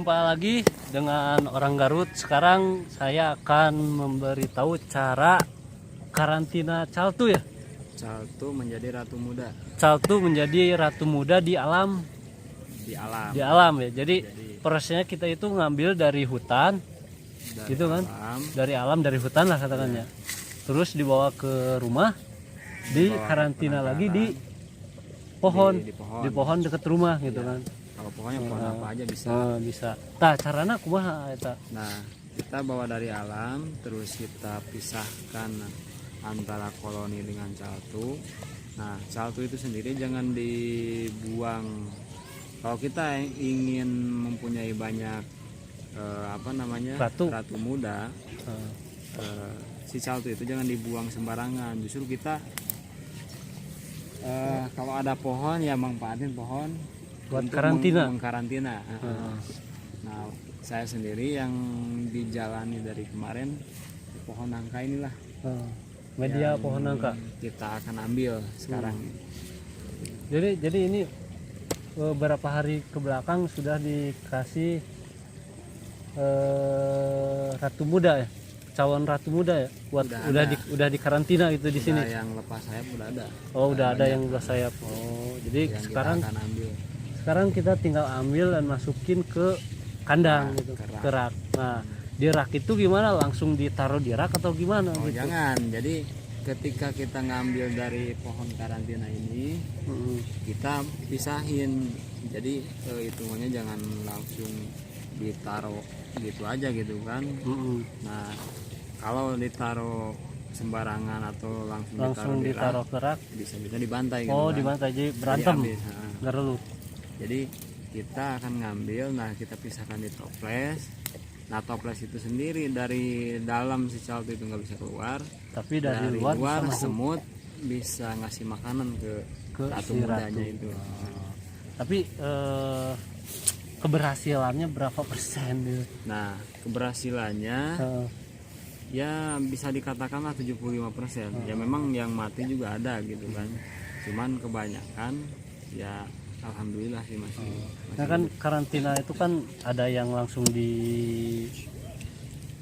Jumpa lagi dengan orang Garut. Sekarang saya akan memberitahu cara karantina Caltu ya. Caltu menjadi ratu muda. Caltu menjadi ratu muda di alam. Di alam ya. Jadi prosesnya kita itu ngambil dari hutan, dari gitu kan? Alam. Dari alam, dari hutan lah katakannya. Terus dibawa ke rumah, di karantina lagi di pohon, di pohon dekat rumah gitu kan. Kalau pohonnya pohon apa aja bisa. Bisa. Nah, carana kumaha eta? Nah, kita bawa dari alam, terus kita pisahkan antara koloni dengan caltu. Nah, caltu itu sendiri jangan dibuang. Kalau kita ingin mempunyai banyak ratu muda, si caltu itu jangan dibuang sembarangan. Justru kita kalau ada pohon ya manfaatin pohon buat untuk mengkarantina. Nah, saya sendiri yang dijalani dari kemarin pohon nangka inilah. Media pohon nangka kita akan ambil sekarang. Jadi ini beberapa hari ke belakang sudah dikasih ratu muda ya, calon ratu muda ya, buat udah di karantina gitu di sini. Yang lepas sayap udah ada. Oh, udah ada yang lepas sayap. Oh, jadi yang sekarang kita akan ambil. Sekarang kita tinggal ambil dan masukin ke kandang gitu, ke rak. Nah, di rak itu gimana? Langsung ditaruh di rak atau gimana? Oh, gitu? Jangan. Jadi ketika kita ngambil dari pohon karantina ini, kita pisahin. Jadi hitungannya jangan langsung ditaruh gitu aja gitu kan. Nah, kalau ditaruh sembarangan atau langsung ditaruh ke rak, bisa dibantai gitu. Oh, kan? Dibantai, jadi berantem. Gerelut. Jadi kita akan ngambil, nah kita pisahkan di toples. Nah, toples itu sendiri dari dalam si caltu itu nggak bisa keluar, tapi dari luar semut bisa ngasih makanan ke ratu mudanya itu. Tapi keberhasilannya berapa persen gitu? Nah, keberhasilannya ya bisa dikatakanlah 75%. Ya memang yang mati juga ada gitu kan. Cuman kebanyakan ya alhamdulillah sih masih. Nah kan karantina itu kan ada yang langsung di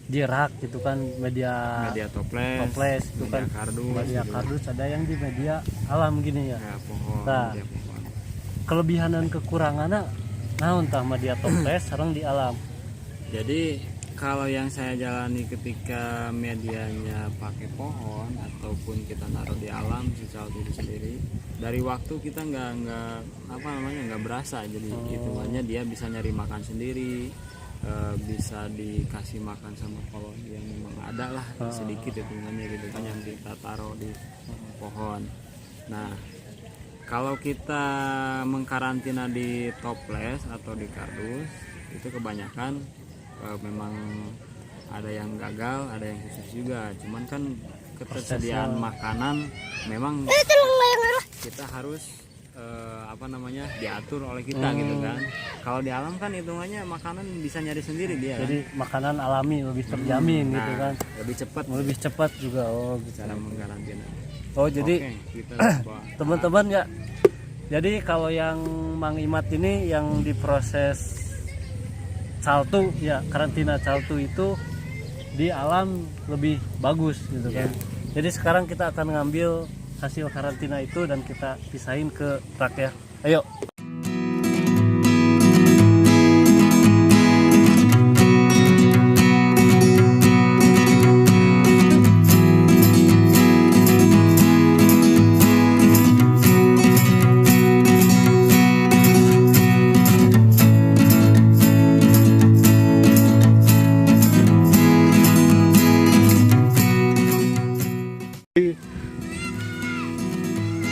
rak gitu kan, media toples itu kan, media kardus, ada yang di media alam gini ya. Pohon. Nah, kelebihan dan kekurangannya entah media toples sareng di alam. Jadi kalau yang saya jalani ketika medianya pakai pohon ataupun kita naruh di alam si caltu itu sendiri, dari waktu kita nggak berasa. Jadi hitungannya dia bisa nyari makan sendiri, bisa dikasih makan sama koloni yang memang ada lah sedikit hitungannya gitu kan yang kita taruh di pohon. Nah, kalau kita mengkarantina di toples atau di kardus itu kebanyakan memang ada yang gagal, ada yang sukses juga. Cuman kan ketersediaan makanan memang kita harus diatur oleh kita gitu kan. Kalau di alam kan hitungannya makanan bisa nyari sendiri dia. Jadi makanan alami lebih terjamin gitu kan. Lebih cepat juga. Oh, gitu. Cara mengkarantina. Oh, jadi teman-teman ya. Jadi kalau yang Mang Imat ini yang diproses caltu ya, karantina caltu itu di alam lebih bagus gitu kan. Jadi sekarang kita akan ngambil hasil karantina itu dan kita pisahin ke rak ya. Ayo.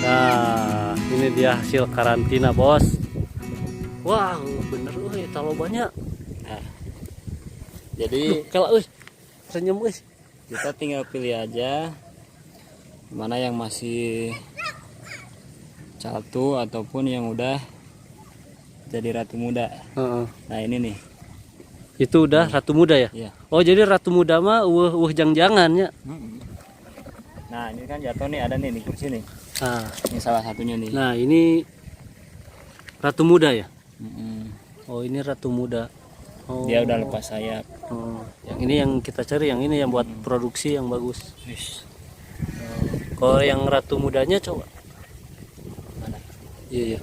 Nah, ini dia hasil karantina, bos. Wah, bener terlalu banyak. Nah, jadi kalau senyum kita tinggal pilih aja mana yang masih caltu ataupun yang udah jadi ratu muda. Nah, ini nih. Itu udah ratu muda ya? Iya. Oh, jadi ratu muda mah jangan ya. Nah, ini kan jatuh nih, ada nih di kursi nih. Nah, ini salah satunya nih. Nah, ini ratu muda ya? Oh, ini ratu muda. Oh. Dia udah lepas sayap. Yang ini yang kita cari, yang ini yang buat produksi yang bagus. Wis. Kalau yang ratu mudanya coba. Mana? Iya.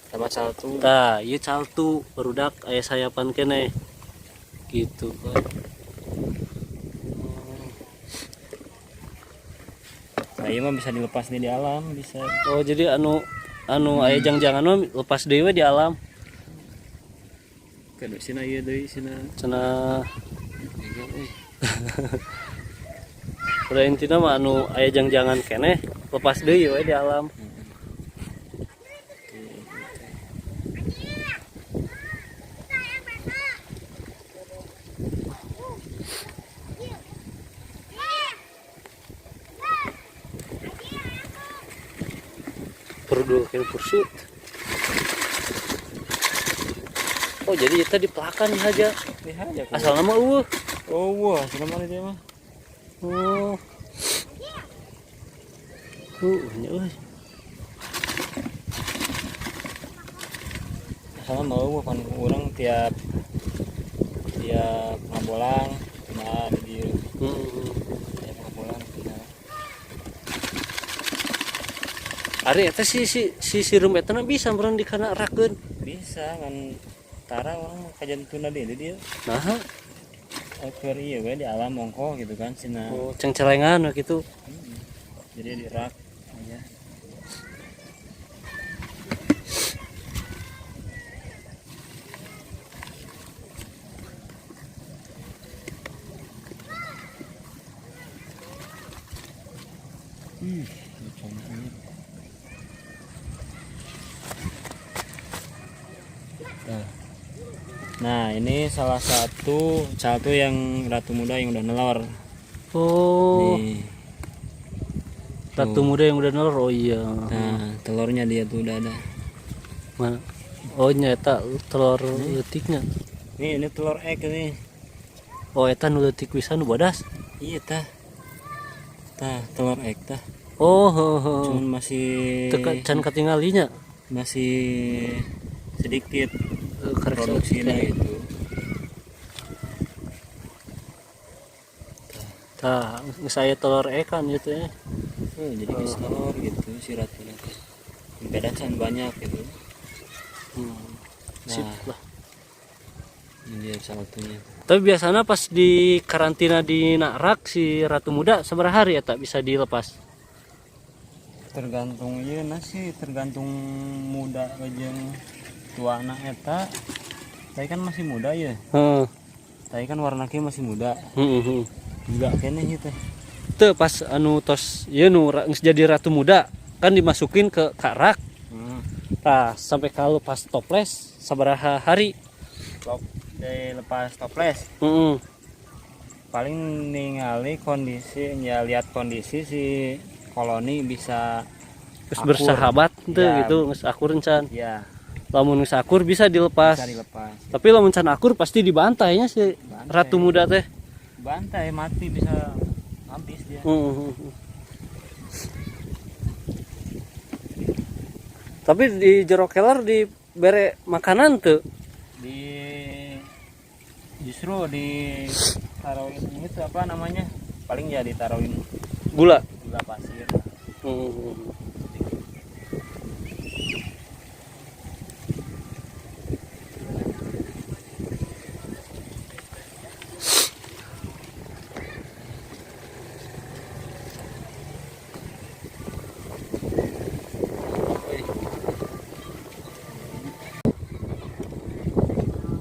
Sama satu. Nah, iya caltu berudak aya sayapan kene. Gitu. Nah, iya mah bisa dilepas di alam, bisa. Oh, jadi anu aya jangan mah lepas dewe di alam. Kan sina ieu deui sina. Cenah udah intinya mah anu aya jangan kene lepas deui we di alam. Perlu pursuit. Oh, jadi kita dipelakan aja. Lihat aja. Asal nama Oh, wah, senang dia mah. Oh. Nya euy. Sama mau kan orang tiap ngabolang nah di tiap ngabolang nah. Ari eta si sirum eta bisa meureun dikana rakeun. Bisa kan tara orang kajantuna dia. Nah, Keur ieu we di alam mongko gitu kan cenah. oh cengcelengan gitu. Jadi di rak aja. Nah, ini salah satu yang ratu muda yang udah nelor. Oh, Nih. ratu muda yang udah nelor. Oh iya. Nah, telurnya dia tuh udah ada. Mana? Oh, nyata telur leutiknya. Nih, ini telur egg nih. Oh, eta nu leutik pisan nu bodas. Iya tah. Tah, telur egg tah. Oh, Cuman masih can katinggalinya. masih sedikit Karek produksinya gitu. Tah, saya telur ikan gitu ya. Jadi bisa telur gitu si ratunya teh. Beda can banyak gitu. Sip Nah, lah. ini dia satunya. Tapi biasanya pas di karantina di Nakrak si ratu muda seberapa hari ya tak bisa dilepas? Tergantung iya nasi, tergantung muda aja tua anak eta. Tapi kan masih muda ya. Tapi kan warnanya masih muda. Enggak kene gitu. Tuh pas anu tos ya nu jadi ratu muda kan dimasukin ke karak. Nah, sampai kalau pas toples seberapa hari? Lepas toples. Paling ningali kondisi ya, lihat kondisi si koloni bisa Terus bersahabat tuh ya, gitu geus akur encan. Ya, Lamun geus akur bisa dilepas. bisa dilepas. Tapi lamun can akur pasti dibantainya si Bantai. ratu muda teh. Bantai mati bisa habis dia. Tapi di jero kelar di bere makanan tuh. Justru di taruhin itu apa namanya? Paling ya ditaruhin Gula. gula pasir.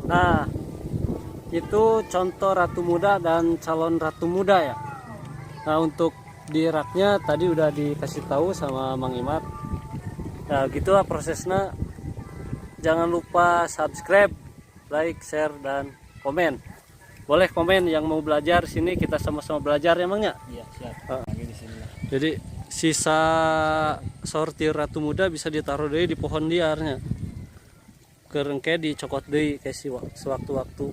Nah, itu contoh ratu muda dan calon ratu muda ya. Nah, untuk di raknya tadi udah dikasih tahu sama Mang Imat. Nah, gitulah prosesnya. Jangan lupa subscribe, like, share, dan komen. Boleh komen yang mau belajar sini, kita sama-sama belajar emangnya. Iya, siap. Lagi di sini lah. Jadi sisa sortir ratu muda bisa ditaruh deh di pohon liarnya. Kerengke dicokot deui kayak sewaktu-waktu.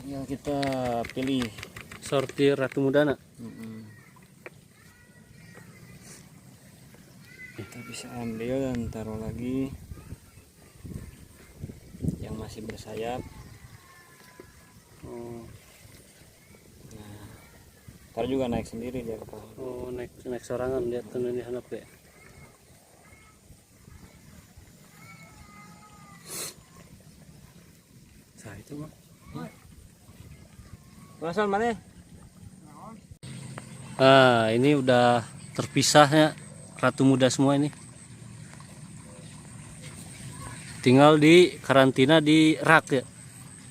tinggal kita pilih. Sortir Ratu Mudana. Kita bisa ambil dan taruh lagi yang masih bersayap. Nah, ntar juga naik sendiri dia ke pohon. Oh, naik sorangan dia tuh di handap ya. Nah, itu mah. Masal mana? Ah, ini udah terpisahnya ratu muda semua ini. Tinggal di karantina di rak ya.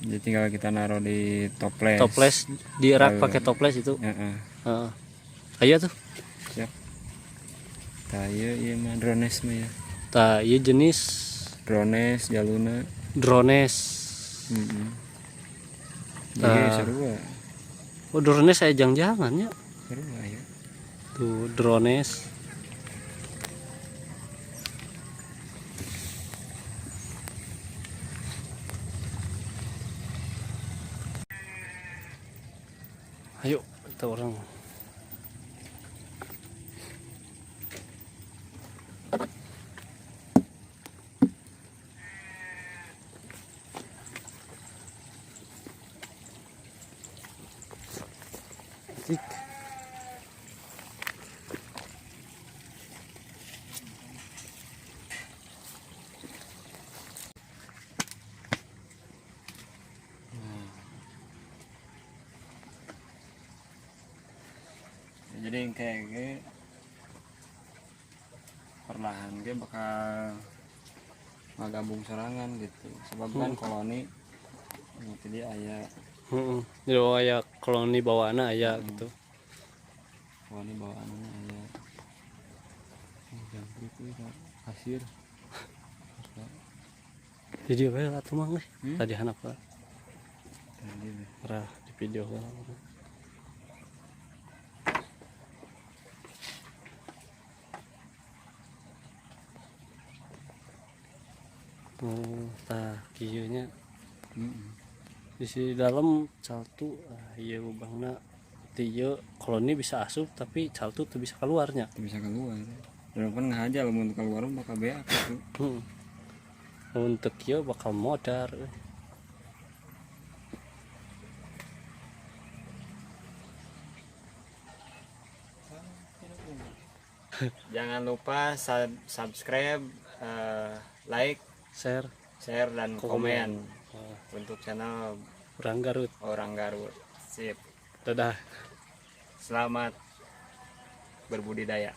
Jadi tinggal kita naruh di toples. Toples di rak pakai toples itu. Ayo tuh. Siap. Tayo ieu mah drones mah ya. Tah, ieu jenis Drones jaluna. drones. Iya seru ya. Oh, drones saya jangan ya. Seru ya. Tuh drones. Ayo kita orang. Asik. Jadi kayak perlahan dia bakal ngagabung serangan gitu. Sebab kan koloni itu dia aya Jadi kayak koloni bawaana aya gitu. koloni bawaannya aya. Yang itu kasir. Jadi apa ya atuh mah tadi handap lah. Tadi Rah di video lah. Tah kieunya di dalam caltu iya lubangna ti ieu koloni bisa asup tapi caltu tuh bisa keluarnya. bisa keluar. Dan kan ngahaja lamun keluar bakal beak gitu. Untuk ieu bakal modar. Jangan lupa subscribe, like, Share dan komen untuk channel orang Garut. Orang Garut. Sip. Dadah. Selamat berbudidaya.